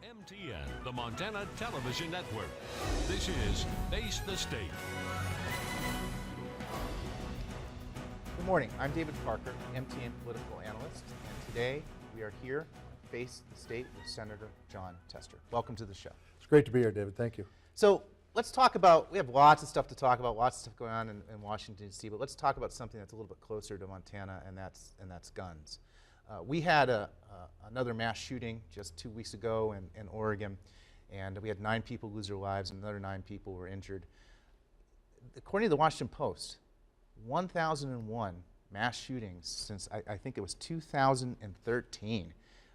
MTN, the Montana Television Network. This is Face the State. Good morning. I'm David Parker, MTN political analyst, and today we are here to Face the State with Senator Jon Tester. Welcome to the show. It's great to be here, David. Thank you. So let's talk about, we have lots of stuff to talk about, lots of stuff going on in Washington, D.C., but let's talk about something that's a little bit closer to Montana, and that's guns. We had another mass shooting just 2 weeks ago in Oregon, and we had 9 people lose their lives and another 9 people were injured. According to the Washington Post, 1,001 mass shootings since I think it was 2013.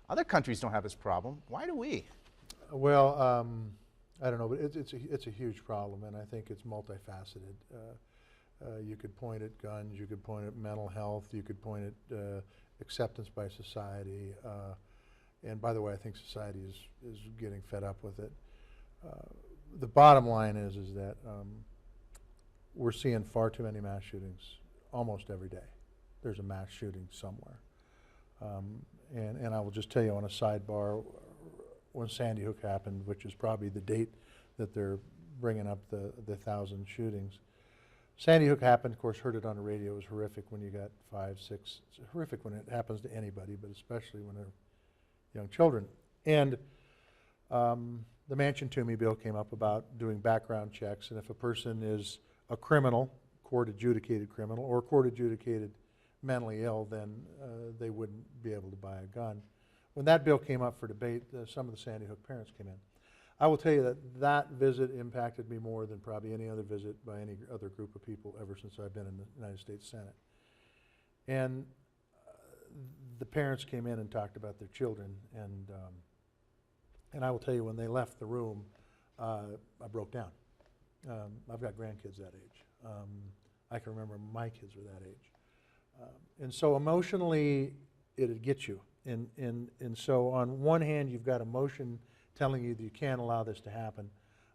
Other countries don't have this problem. Why do we? Well, I don't know, but it's a huge problem, and I think it's multifaceted. You could point at guns, you could point at mental health, you could point at acceptance by society, and by the way, I think society is getting fed up with it. The bottom line is that we're seeing far too many mass shootings almost every day. There's a mass shooting somewhere. And I will just tell you on a sidebar, when Sandy Hook happened, which is probably the date that they're bringing up the 1,000 shootings. Sandy Hook happened, of course, heard it on the radio. It was horrific when you got 5, 6. It's horrific when it happens to anybody, but especially when they're young children. And the Manchin-Toomey bill came up about doing background checks, and if a person is a criminal, court-adjudicated criminal, or court-adjudicated mentally ill, then they wouldn't be able to buy a gun. When that bill came up for debate, some of the Sandy Hook parents came in. I will tell you that that visit impacted me more than probably any other visit by any other group of people ever since I've been in the United States Senate. And the parents came in and talked about their children, and I will tell you, when they left the room, I broke down. I've got grandkids that age. I can remember my kids were that age. And so emotionally, it'd get you. And so on one hand, you've got emotion telling you that you can't allow this to happen.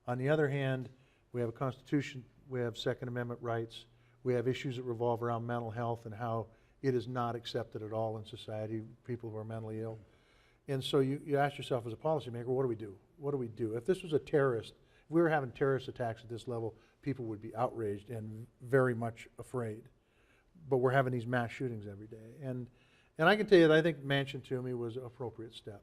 On the other hand, we have a Constitution, we have Second Amendment rights, we have issues that revolve around mental health and how it is not accepted at all in society, people who are mentally ill. And so you ask yourself as a policymaker, what do we do? What do we do? If this was a terrorist, if we were having terrorist attacks at this level, people would be outraged and very much afraid. But we're having these mass shootings every day. And I can tell you that I think Manchin-Toomey was an appropriate step.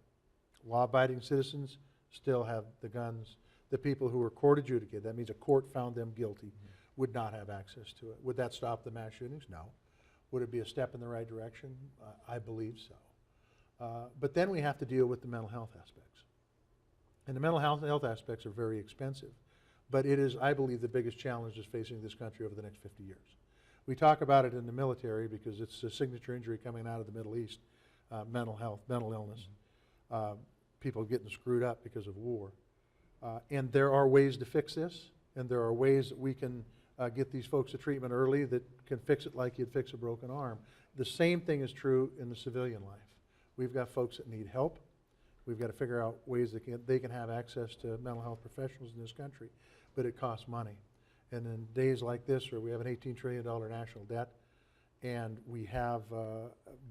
Law-abiding citizens still have the guns. The people who were court adjudicated, that means a court found them guilty, would not have access to it. Would that stop the mass shootings? No. Would it be a step in the right direction? I believe so. But then we have to deal with the mental health aspects. And the mental health aspects are very expensive. But it is, I believe, the biggest challenge that's facing this country over the next 50 years. We talk about it in the military because it's a signature injury coming out of the Middle East, mental health, mental illness, people getting screwed up because of war. And there are ways to fix this, and there are ways that we can get these folks to treatment early that can fix it like you'd fix a broken arm. The same thing is true in the civilian life. We've got folks that need help. We've got to figure out ways that they can have access to mental health professionals in this country, but it costs money. And in days like this, where we have an $18 trillion national debt, and we have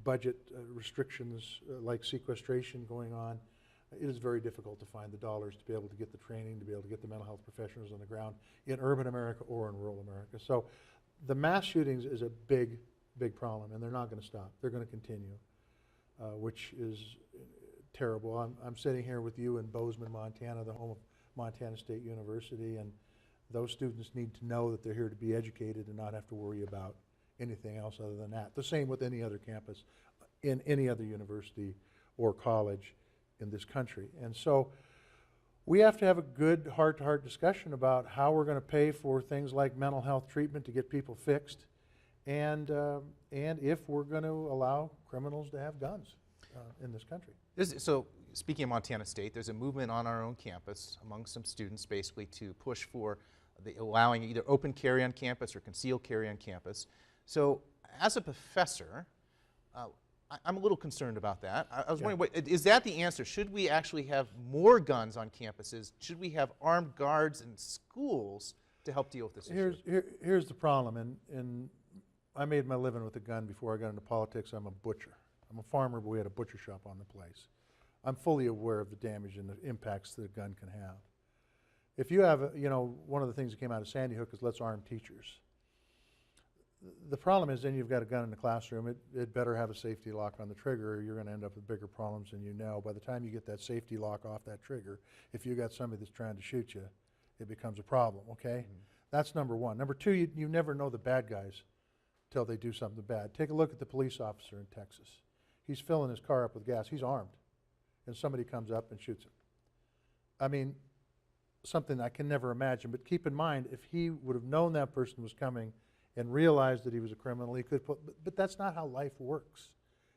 budget restrictions like sequestration going on, it is very difficult to find the dollars to be able to get the training, to be able to get the mental health professionals on the ground in urban America or in rural America. So the mass shootings is a big, big problem, and they're not going to stop. They're going to continue, which is terrible. I'm sitting here with you in Bozeman, Montana, the home of Montana State University, and those students need to know that they're here to be educated and not have to worry about anything else other than that. The same with any other campus in any other university or college in this country. And so we have to have a good heart-to-heart discussion about how we're going to pay for things like mental health treatment to get people fixed, and if we're going to allow criminals to have guns in this country. So speaking of Montana State, there's a movement on our own campus among some students basically to push for allowing either open carry on campus or concealed carry on campus. So as a professor, I'm a little concerned about that. I was wondering, is that the answer? Should we actually have more guns on campuses? Should we have armed guards in schools to help deal with this issue? Here's the problem, and I made my living with a gun before I got into politics. I'm a butcher. I'm a farmer, but we had a butcher shop on the place. I'm fully aware of the damage and the impacts that a gun can have. If you have, one of the things that came out of Sandy Hook is let's arm teachers. The problem is then you've got a gun in the classroom, it better have a safety lock on the trigger or you're going to end up with bigger problems than you know. By the time you get that safety lock off that trigger, if you got somebody that's trying to shoot you, it becomes a problem, okay? That's number one. Number two, you never know the bad guys till they do something bad. Take a look at the police officer in Texas. He's filling his car up with gas, he's armed, and somebody comes up and shoots him. I mean, something I can never imagine, but keep in mind, if he would have known that person was coming and realized that he was a criminal, he could but that's not how life works.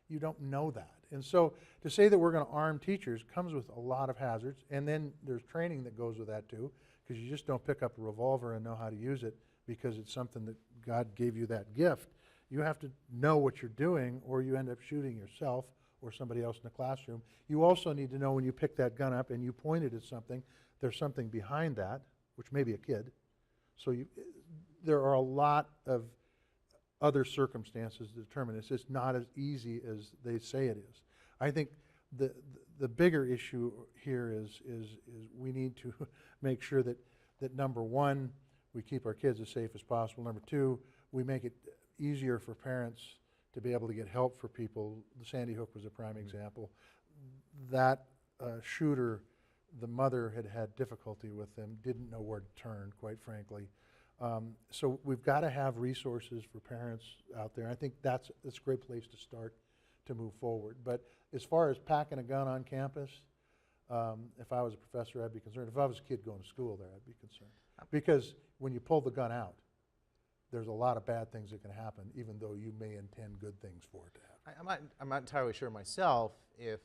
You don't know that. And so to say that we're going to arm teachers comes with a lot of hazards, and then there's training that goes with that too, because you just don't pick up a revolver and know how to use it because it's something that God gave you that gift. You have to know what you're doing or you end up shooting yourself or somebody else in the classroom. You also need to know when you pick that gun up and you point it at something, there's something behind that, which may be a kid. So there are a lot of other circumstances to determine this. It's not as easy as they say it is. I think the bigger issue here is we need to make sure that number one, we keep our kids as safe as possible. Number two, we make it easier for parents to be able to get help for people. The Sandy Hook was a prime example. That shooter, the mother had difficulty with them, didn't know where to turn, quite frankly. So we've got to have resources for parents out there. I think that's a great place to start to move forward. But as far as packing a gun on campus, if I was a professor, I'd be concerned. If I was a kid going to school there, I'd be concerned. Because when you pull the gun out, there's a lot of bad things that can happen, even though you may intend good things for it to happen. I'm not entirely sure myself if,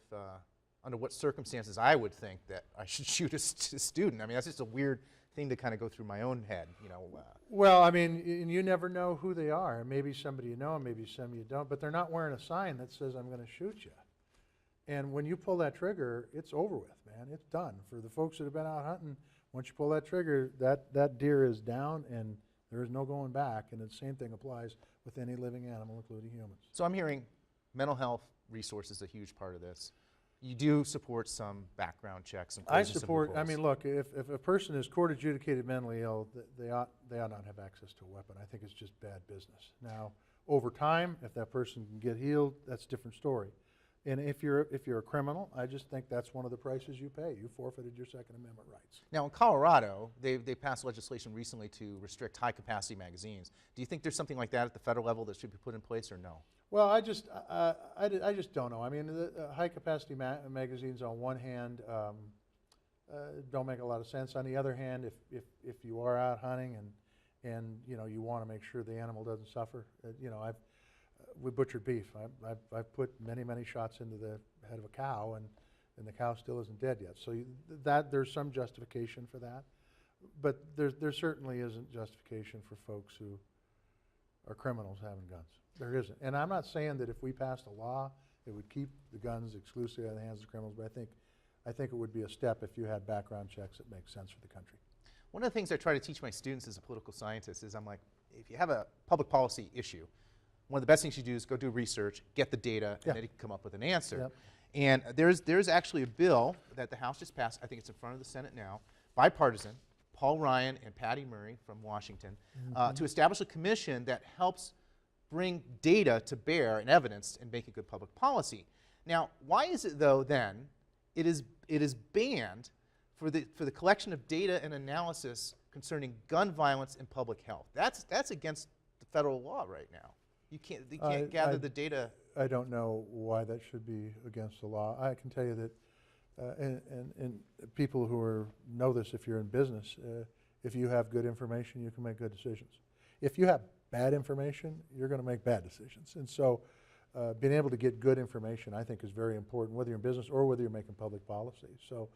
under what circumstances I would think that I should shoot a student. I mean, that's just a weird thing to kind of go through my own head, Well, I mean, and you never know who they are. Maybe somebody you know, maybe some you don't, but they're not wearing a sign that says, I'm going to shoot you. And when you pull that trigger, it's over with, man. It's done. For the folks that have been out hunting, once you pull that trigger, that deer is down and there is no going back. And the same thing applies with any living animal, including humans. So I'm hearing mental health resources a huge part of this. You do support some background checks and I support, I mean, look, if a person is court adjudicated mentally ill, they ought not have access to a weapon. I think it's just bad business. Now, over time, if that person can get healed, that's a different story. And if you're a criminal, I just think that's one of the prices you pay. You forfeited your Second Amendment rights. Now in Colorado, they passed legislation recently to restrict high-capacity magazines. Do you think there's something like that at the federal level that should be put in place, or no? Well, I just don't know. I mean, the high-capacity magazines on one hand don't make a lot of sense. On the other hand, if you are out hunting and you want to make sure the animal doesn't suffer, we butchered beef. I've put many shots into the head of a cow, and the cow still isn't dead yet. So there's some justification for that, but there certainly isn't justification for folks who are criminals having guns. There isn't. And I'm not saying that if we passed a law, it would keep the guns exclusively in the hands of criminals, but I think it would be a step if you had background checks that make sense for the country. One of the things I try to teach my students as a political scientist is I'm like, if you have a public policy issue, one of the best things you do is go do research, get the data, and then you can come up with an answer. Yep. And there's actually a bill that the House just passed, I think it's in front of the Senate now, bipartisan, Paul Ryan and Patty Murray from Washington, to establish a commission that helps bring data to bear and evidence and make a good public policy. Now, why is it though then it is banned for the collection of data and analysis concerning gun violence and public health? That's against the federal law right now. You can't gather the data. I don't know why that should be against the law. I can tell you that, and people who know this if you're in business, if you have good information, you can make good decisions. If you have bad information, you're going to make bad decisions. And so being able to get good information, I think, is very important, whether you're in business or whether you're making public policy. So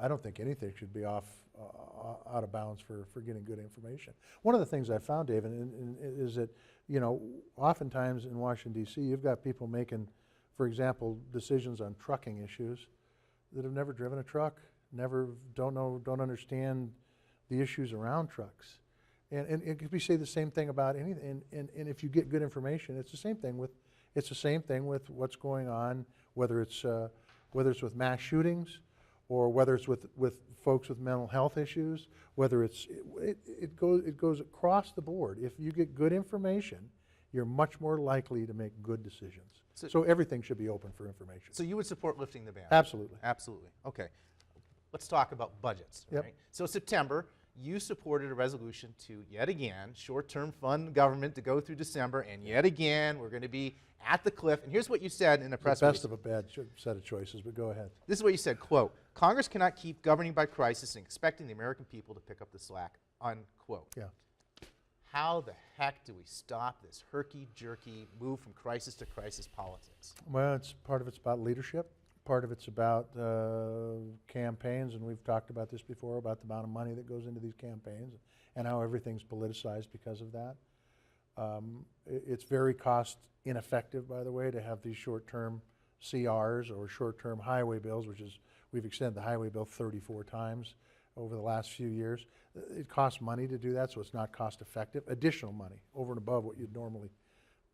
I don't think anything should be out of bounds for getting good information. One of the things I found, David, is that, oftentimes in Washington, D.C., you've got people making, for example, decisions on trucking issues that have never driven a truck, don't understand the issues around trucks. And it could be say the same thing about anything. And if you get good information, it's the same thing with what's going on, whether it's whether it's with mass shootings or whether it's with folks with mental health issues, whether it goes across the board. If you get good information, you're much more likely to make good decisions. So everything should be open for information. So you would support lifting the ban? Absolutely. Absolutely. Okay. Let's talk about budgets. Yep. Right? So September, you supported a resolution to, yet again, short-term fund government to go through December, and yet again, we're going to be at the cliff. And here's what you said in a press release. The best of a bad set of choices, but go ahead. This is what you said, quote, Congress cannot keep governing by crisis and expecting the American people to pick up the slack, unquote. Yeah. How the heck do we stop this herky-jerky move from crisis to crisis politics? Well, part of it's about leadership. Part of it's about campaigns, and we've talked about this before, about the amount of money that goes into these campaigns and how everything's politicized because of that. It's very cost ineffective, by the way, to have these short-term CRs or short-term highway bills, we've extended the highway bill 34 times over the last few years. It costs money to do that, so it's not cost effective. Additional money over and above what you'd normally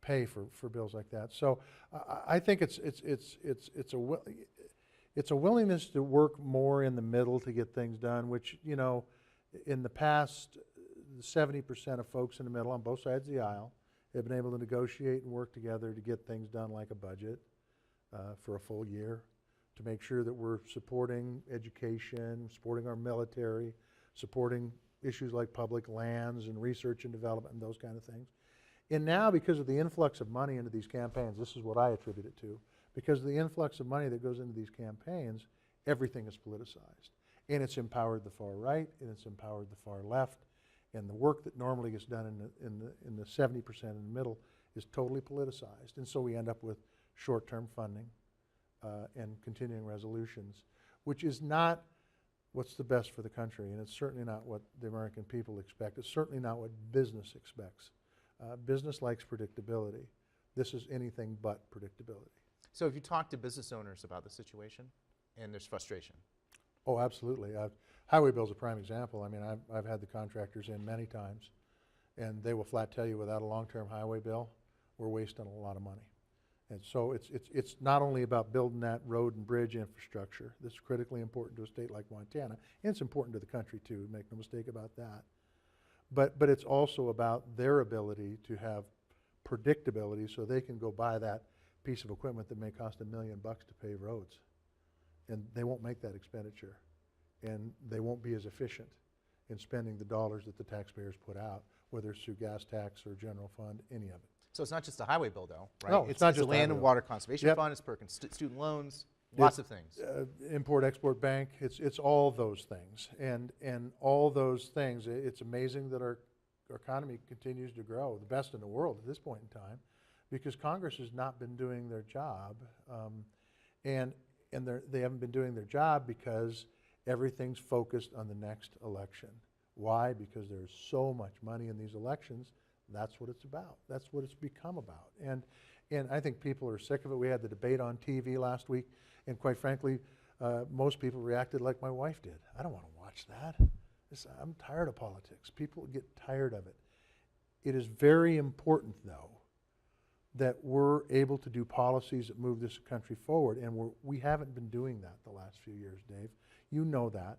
pay for bills like that. So I think it's a willingness to work more in the middle to get things done, which, you know, in the past, 70% of folks in the middle on both sides of the aisle have been able to negotiate and work together to get things done, like a budget for a full year, to make sure that we're supporting education, supporting our military, supporting issues like public lands and research and development and those kind of things. And now, because of the influx of money into these campaigns, this is what I attribute it to, because of the influx of money that goes into these campaigns, everything is politicized. And it's empowered the far right, and it's empowered the far left, and the work that normally gets done in the 70% in the middle is totally politicized. And so we end up with short-term funding and continuing resolutions, which is not what's the best for the country, and it's certainly not what the American people expect. It's certainly not what business expects. Business likes predictability. This is anything but predictability. So have you talked to business owners about the situation, and there's frustration? Oh, absolutely. Highway bill's a prime example. I mean, I've had the contractors in many times, and they will flat tell you, without a long-term highway bill, we're wasting a lot of money. And so it's not only about building that road and bridge infrastructure that's critically important to a state like Montana, and it's important to the country too, make no mistake about that. But it's also about their ability to have predictability so they can go buy that piece of equipment that may cost $1 million to pave roads. And they won't make that expenditure. And they won't be as efficient in spending the dollars that the taxpayers put out, whether it's through gas tax or general fund, any of it. So it's not just the highway bill, though, right? No, it's not the just the land highway and bill. water conservation Yep. fund, it's Perkins student loans, lots of things. Import-Export Bank, it's all those things. And all those things, it's amazing that our economy continues to grow, the best in the world at this point in time, because Congress has not been doing their job. And they haven't been doing their job because everything's focused on the next election. Why? Because there's so much money in these elections. That's what it's about. That's what it's become about. And I think people are sick of it. We had the debate on TV last week, and quite frankly, most people reacted like my wife did. I don't want to watch that. I'm tired of politics. People get tired of it. It is very important, though, that we're able to do policies that move this country forward, and we haven't been doing that the last few years, Dave. You know that.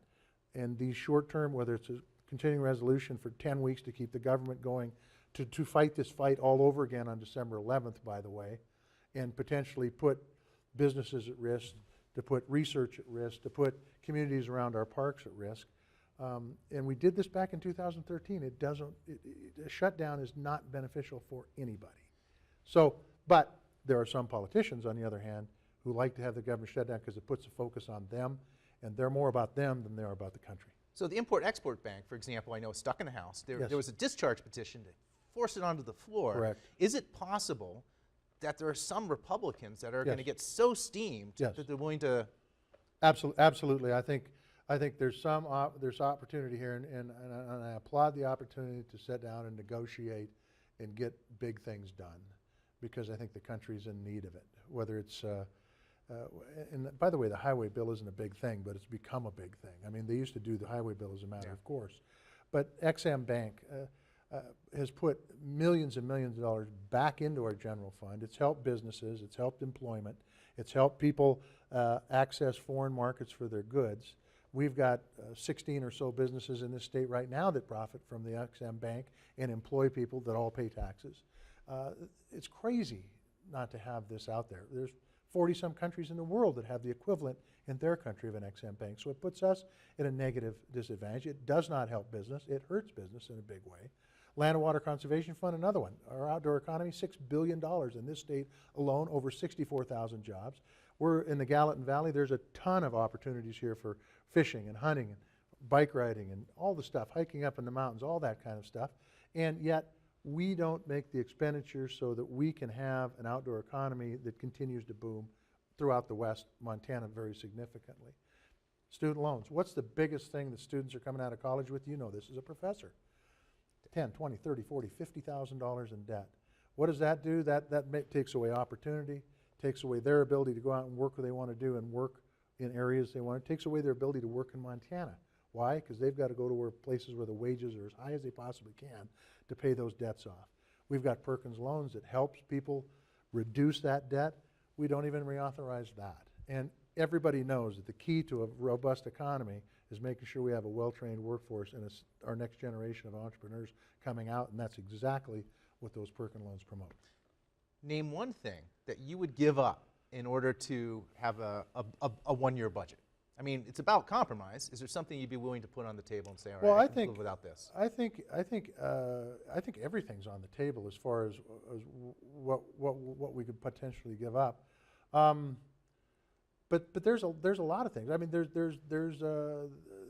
And these short-term, whether it's a continuing resolution for 10 weeks to keep the government going, to fight this fight all over again on December 11th, by the way, and potentially put businesses at risk, to put research at risk, to put communities around our parks at risk. And we did this back in 2013. A shutdown is not beneficial for anybody. So, but there are some politicians, on the other hand, who like to have the government shut down because it puts a focus on them, and they're more about them than they are about the country. So the Import-Export Bank, for example, I know is stuck in the House. Yes. There was a discharge petition to force it onto the floor. Correct. Is it possible that there are some Republicans that are going to Yes. get so steamed Yes. that they're willing to? Absolutely. I think there's there's opportunity here, and I applaud the opportunity to sit down and negotiate and get big things done, because I think the country's in need of it. Whether it's and by the way, the highway bill isn't a big thing, but it's become a big thing. I mean, they used to do the highway bill as a matter of course, but XM Bank has put millions and millions of dollars back into our general fund. It's helped businesses, it's helped employment, it's helped people access foreign markets for their goods. We've got 16 or so businesses in this state right now that profit from the XM Bank and employ people that all pay taxes. It's crazy not to have this out there. There's 40-some countries in the world that have the equivalent in their country of an XM Bank. So it puts us at a negative disadvantage. It does not help business. It hurts business in a big way. Land and Water Conservation Fund, another one. Our outdoor economy, $6 billion in this state alone, over 64,000 jobs. We're in the Gallatin Valley. There's a ton of opportunities here for fishing and hunting and bike riding and all the stuff, hiking up in the mountains, all that kind of stuff. And yet we don't make the expenditures so that we can have an outdoor economy that continues to boom throughout the West, Montana very significantly. Student loans. What's the biggest thing that students are coming out of college with? You know this as a professor. 10, 20, 30, 40, $50,000 in debt. What does that do? That takes away opportunity, takes away their ability to go out and work what they want to do and work in areas they want. It takes away their ability to work in Montana. Why? Because they've got to go to places where the wages are as high as they possibly can to pay those debts off. We've got Perkins Loans that helps people reduce that debt. We don't even reauthorize that. And everybody knows that the key to a robust economy is making sure we have a well-trained workforce and our next generation of entrepreneurs coming out, and that's exactly what those Perkins Loans promote. Name one thing that you would give up in order to have a one-year budget. I mean, it's about compromise. Is there something you'd be willing to put on the table and say, all right, I can live without this? I think everything's on the table as far as what we could potentially give up. But there's a lot of things. I mean,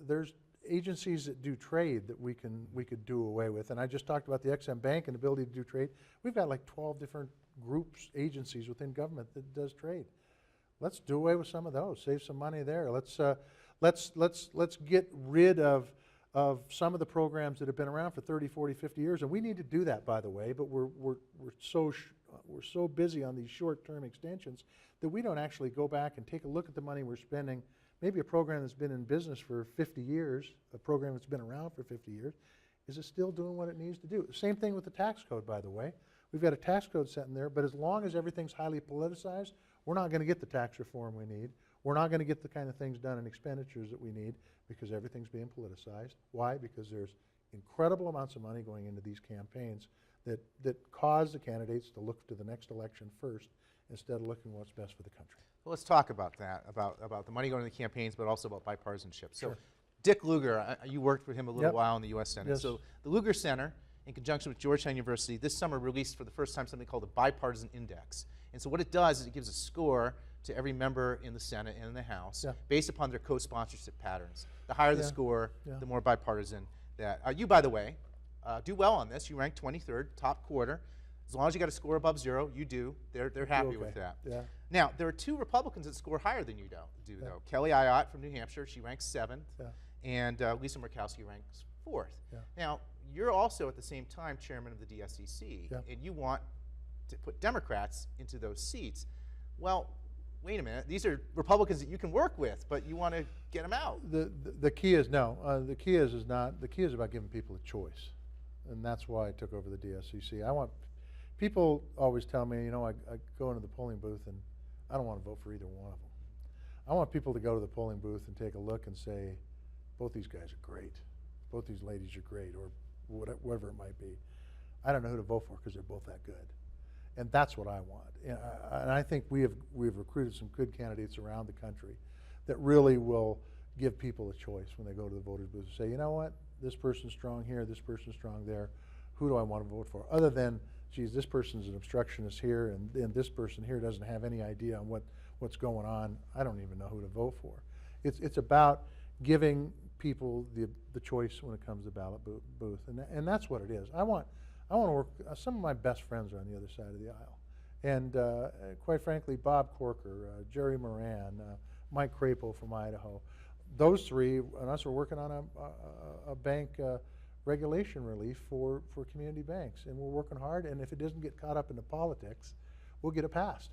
there's agencies that do trade that we could do away with. And I just talked about the XM Bank and the ability to do trade. We've got like 12 different groups, agencies within government that does trade. Let's do away with some of those. Save some money there. Let's get rid of some of the programs that have been around for 30, 40, 50 years. And we need to do that, by the way. But we're so busy on these short-term extensions that we don't actually go back and take a look at the money we're spending. Maybe a program that's been in business for 50 years, a program that's been around for 50 years, is it still doing what it needs to do? Same thing with the tax code, by the way. We've got a tax code set in there, but as long as everything's highly politicized, we're not going to get the tax reform we need. We're not going to get the kind of things done in expenditures that we need because everything's being politicized. Why? Because there's incredible amounts of money going into these campaigns that cause the candidates to look to the next election first instead of looking what's best for the country. Well, let's talk about that, about the money going to the campaigns, but also about bipartisanship. So Sure. Dick Lugar, you worked with him a little Yep. while in the U.S. Senate. Yes. So the Lugar Center, in conjunction with Georgetown University, this summer released for the first time something called the Bipartisan Index. And so what it does is it gives a score to every member in the Senate and in the House Yeah. based upon their co-sponsorship patterns. The higher the Yeah. score, Yeah. the more bipartisan that. You, by the way, do well on this. You rank 23rd, top quarter. As long as you got a score above 0, you do. They're happy okay. with that. Yeah. Now, there are 2 Republicans that score higher than you do though. Kelly Ayotte from New Hampshire, she ranks 7th, Yeah. and Lisa Murkowski ranks 4th. Yeah. Now, you're also at the same time chairman of the DSCC, Yeah. and you want to put Democrats into those seats. Well, wait a minute. These are Republicans that you can work with, but you want to get them out. The key is no. The key is not. The key is about giving people a choice, and that's why I took over the DSCC. I want people always tell me, you know, I go into the polling booth and I don't want to vote for either one of them. I want people to go to the polling booth and take a look and say, both these guys are great, both these ladies are great, or whatever it might be. I don't know who to vote for because they're both that good. And that's what I want. And I think we've recruited some good candidates around the country that really will give people a choice when they go to the voters booth and say, you know what, this person's strong here, this person's strong there. Who do I want to vote for? Other than, geez, this person's an obstructionist here, and this person here doesn't have any idea on what's going on. I don't even know who to vote for. It's about giving people the choice when it comes to ballot booth, and that's what it is. I want to work. Some of my best friends are on the other side of the aisle, and quite frankly, Bob Corker, Jerry Moran, Mike Crapo from Idaho. Those 3 and us are working on a bank regulation relief for community banks, and we're working hard. And if it doesn't get caught up into politics, we'll get it passed.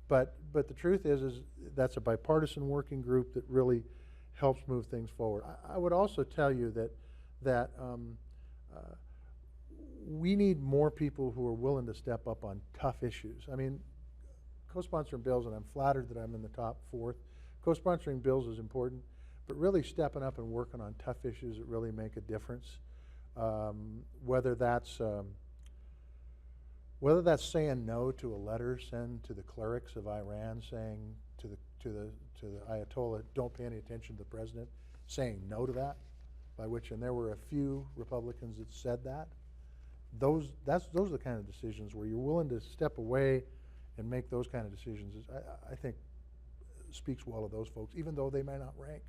But the truth is that's a bipartisan working group that really helps move things forward. I would also tell you that we need more people who are willing to step up on tough issues. I mean, co-sponsoring bills, and I'm flattered that I'm in the top 4th. Co-sponsoring bills is important, but really stepping up and working on tough issues that really make a difference. Whether that's saying no to a letter sent to the clerics of Iran, saying to the Ayatollah, don't pay any attention to the president, saying no to that, by which, and there were a few Republicans that said that. Those are the kind of decisions where you're willing to step away and make those kind of decisions. I think speaks well of those folks, even though they may not rank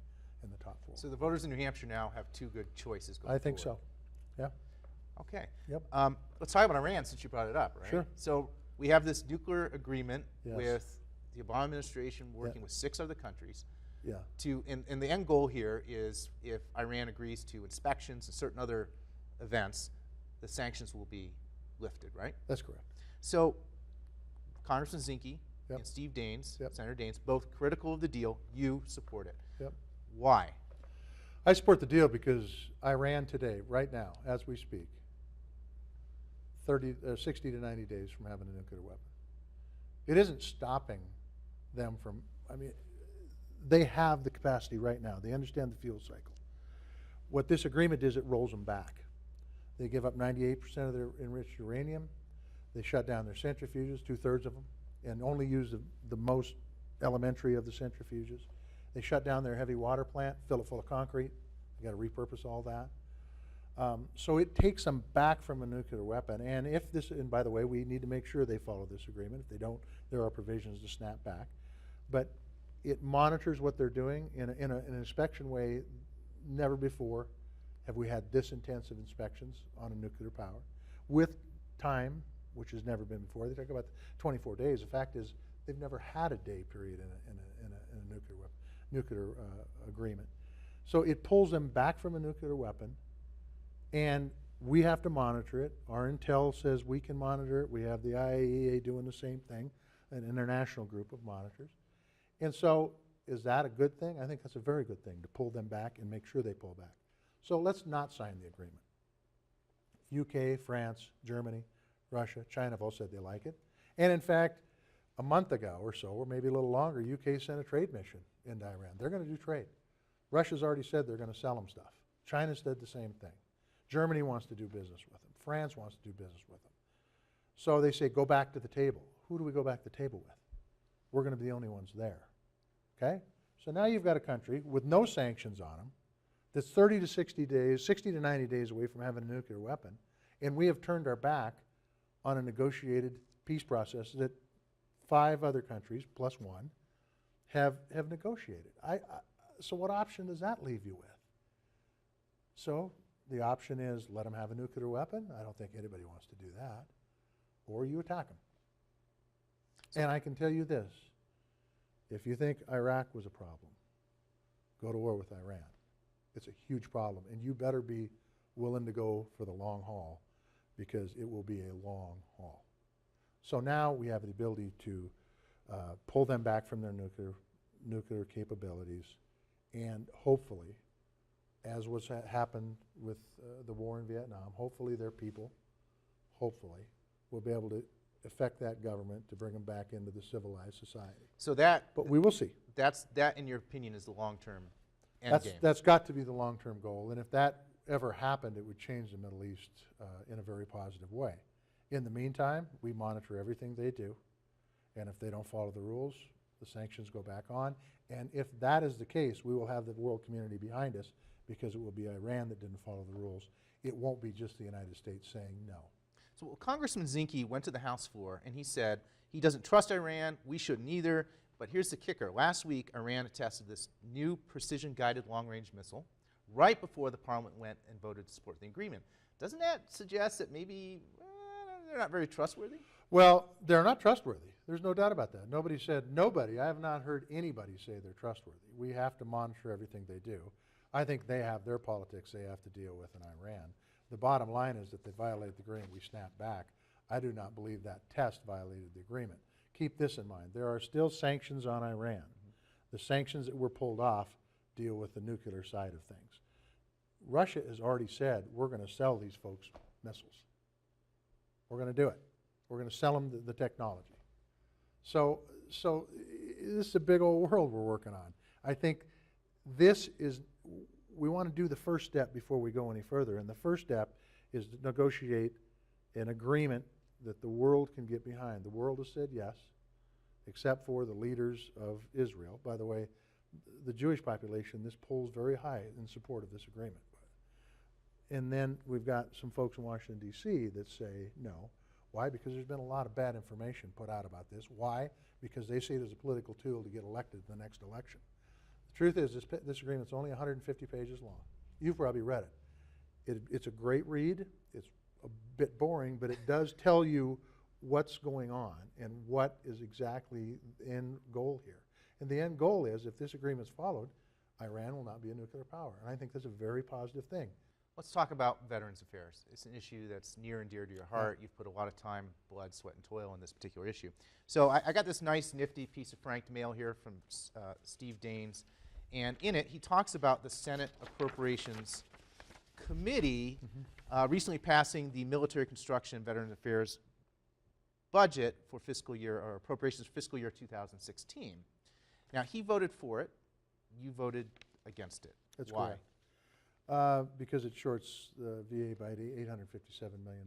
in the top 4. So the voters in New Hampshire now have 2 good choices going I think forward. so. Yeah. Okay. Yep. Let's talk about Iran since you brought it up, right? Sure. So we have this nuclear agreement Yes. with the Obama administration working with 6 other countries. Yeah. And the end goal here is if Iran agrees to inspections and certain other events, the sanctions will be lifted, right? That's correct. So Congressman Zinke Yep. and Steve Daines, Yep. Senator Daines, both critical of the deal. You support it. Yep. Why? I support the deal because Iran today, right now, as we speak, 60 to 90 days from having a nuclear weapon. It isn't stopping them from, I mean, they have the capacity right now. They understand the fuel cycle. What this agreement is, it rolls them back. They give up 98% of their enriched uranium. They shut down their centrifuges, 2/3 of them, and only use the most elementary of the centrifuges. They shut down their heavy water plant, fill it full of concrete. They got to repurpose all that. So it takes them back from a nuclear weapon. And if this, and by the way, we need to make sure they follow this agreement. If they don't, there are provisions to snap back. But it monitors what they're doing in an inspection way. Never before have we had this intensive inspections on a nuclear power with time, which has never been before. They talk about 24 days. The fact is, they've never had a day period in a nuclear agreement. So it pulls them back from a nuclear weapon, and we have to monitor it. Our intel says we can monitor it. We have the IAEA doing the same thing, an international group of monitors. And so is that a good thing? I think that's a very good thing, to pull them back and make sure they pull back. So let's not sign the agreement. UK, France, Germany, Russia, China have all said they like it. And in fact, a month ago or so, or maybe a little longer, UK sent a trade mission into Iran. They're going to do trade. Russia's already said they're going to sell them stuff. China said the same thing. Germany wants to do business with them. France wants to do business with them. So they say, go back to the table. Who do we go back to the table with? We're going to be the only ones there. Okay? So now you've got a country with no sanctions on them that's 30 to 60 days, 60 to 90 days away from having a nuclear weapon, and we have turned our back on a negotiated peace process that 5 other countries, plus 1, have negotiated. So what option does that leave you with? So the option is let them have a nuclear weapon. I don't think anybody wants to do that. Or you attack them. And I can tell you this. If you think Iraq was a problem, go to war with Iran. It's a huge problem. And you better be willing to go for the long haul, because it will be a long haul. So now we have the ability to pull them back from their nuclear capabilities, and hopefully, as was happened with the war in Vietnam, hopefully their people, hopefully, will be able to affect that government to bring them back into the civilized society. So that, but we will see. That, in your opinion, is the long-term end game. That's got to be the long-term goal, and if that ever happened, it would change the Middle East in a very positive way. In the meantime, we monitor everything they do, and if they don't follow the rules, the sanctions go back on. And if that is the case, we will have the world community behind us, because it will be Iran that didn't follow the rules. It won't be just the United States saying no. So Congressman Zinke went to the House floor and he said he doesn't trust Iran, we shouldn't either, but here's the kicker. Last week, Iran tested this new precision-guided long-range missile right before the Parliament went and voted to support the agreement. Doesn't that suggest that maybe they're not very trustworthy? Well, they're not trustworthy. There's no doubt about that. Nobody said, nobody, I have not heard anybody say they're trustworthy. We have to monitor everything they do. I think they have their politics they have to deal with in Iran. The bottom line is that they violated the agreement, we snap back. I do not believe that test violated the agreement. Keep this in mind. There are still sanctions on Iran. The sanctions that were pulled off deal with the nuclear side of things. Russia has already said, we're going to sell these folks missiles. We're going to do it. We're going to sell them the technology. So this is a big old world we're working on. I think we want to do the first step before we go any further, and the first step is to negotiate an agreement that the world can get behind. The world has said yes, except for the leaders of Israel. By the way, the Jewish population, this polls very high in support of this agreement. And then we've got some folks in Washington, D.C. that say no. Why? Because there's been a lot of bad information put out about this. Why? Because they see it as a political tool to get elected in the next election. The truth is this agreement's only 150 pages long. You've probably read it. It's a great read. It's a bit boring, but it does tell you what's going on and what is exactly the end goal here. And the end goal is, if this agreement's followed, Iran will not be a nuclear power. And I think that's a very positive thing. Let's talk about Veterans Affairs. It's an issue that's near and dear to your heart. You've put a lot of time, blood, sweat, and toil in this particular issue. So I got this nice, nifty piece of franked mail here from Steve Daines. And in it, he talks about the Senate Appropriations Committee recently passing the Military Construction and Veterans Affairs budget for fiscal year, or appropriations for fiscal year 2016. Now, he voted for it. You voted against it. That's Why? correct. Because it shorts the VA by $857 million.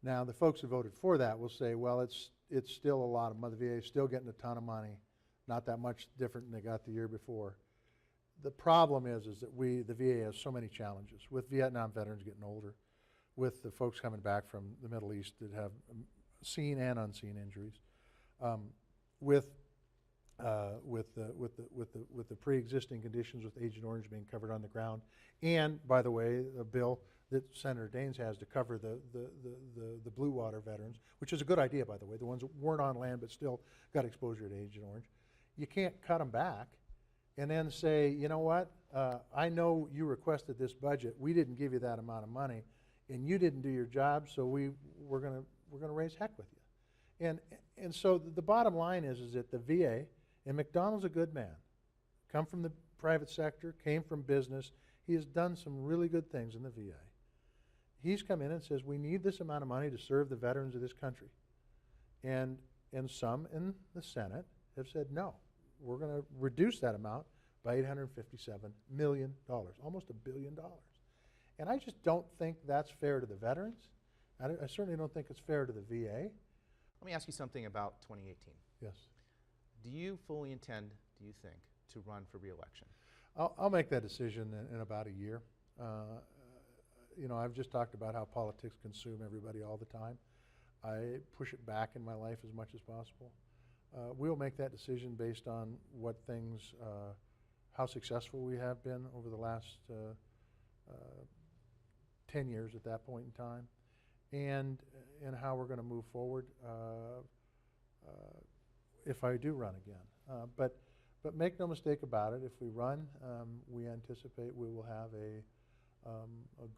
Now, the folks who voted for that will say, well, it's still a lot of money. The VA is still getting a ton of money, not that much different than they got the year before. The problem is that the VA has so many challenges, with Vietnam veterans getting older, with the folks coming back from the Middle East that have seen and unseen injuries, with the pre-existing conditions with Agent Orange being covered on the ground, and, by the way, a bill that Senator Daines has to cover the Blue Water veterans, which is a good idea, by the way, the ones that weren't on land but still got exposure to Agent Orange. You can't cut them back and then say, you know what, I know you requested this budget, we didn't give you that amount of money, and you didn't do your job, so we're gonna raise heck with you. And so the bottom line is that the VA, and McDonald's a good man, come from the private sector, came from business. He has done some really good things in the VA. He's come in and says, we need this amount of money to serve the veterans of this country. And some in the Senate have said, no, we're going to reduce that amount by $857 million, almost $1 billion. And I just don't think that's fair to the veterans. I certainly don't think it's fair to the VA. Let me ask you something about 2018. Yes. Do you fully intend, do you think, to run for re-election? I'll make that decision in about a year. You know, I've just talked about how politics consume everybody all the time. I push it back in my life as much as possible. We'll make that decision based on what things, how successful we have been over the last 10 years at that point in time, and how we're going to move forward if I do run again. But make no mistake about it, if we run, we anticipate we will have a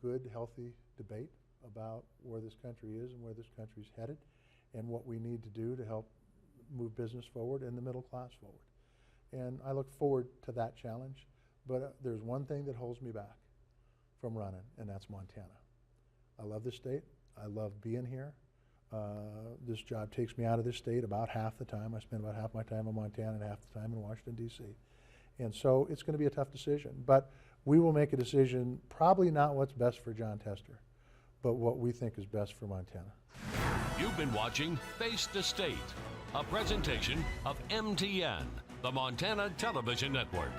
good, healthy debate about where this country is and where this country is headed, and what we need to do to help move business forward and the middle class forward. And I look forward to that challenge, but there's one thing that holds me back from running, and that's Montana. I love this state. I love being here. This job takes me out of this state about half the time. I spend about half my time in Montana and half the time in Washington, D.C. And so it's going to be a tough decision, but we will make a decision, probably not what's best for John Tester, but what we think is best for Montana. You've been watching Face the State, a presentation of MTN, the Montana Television Network.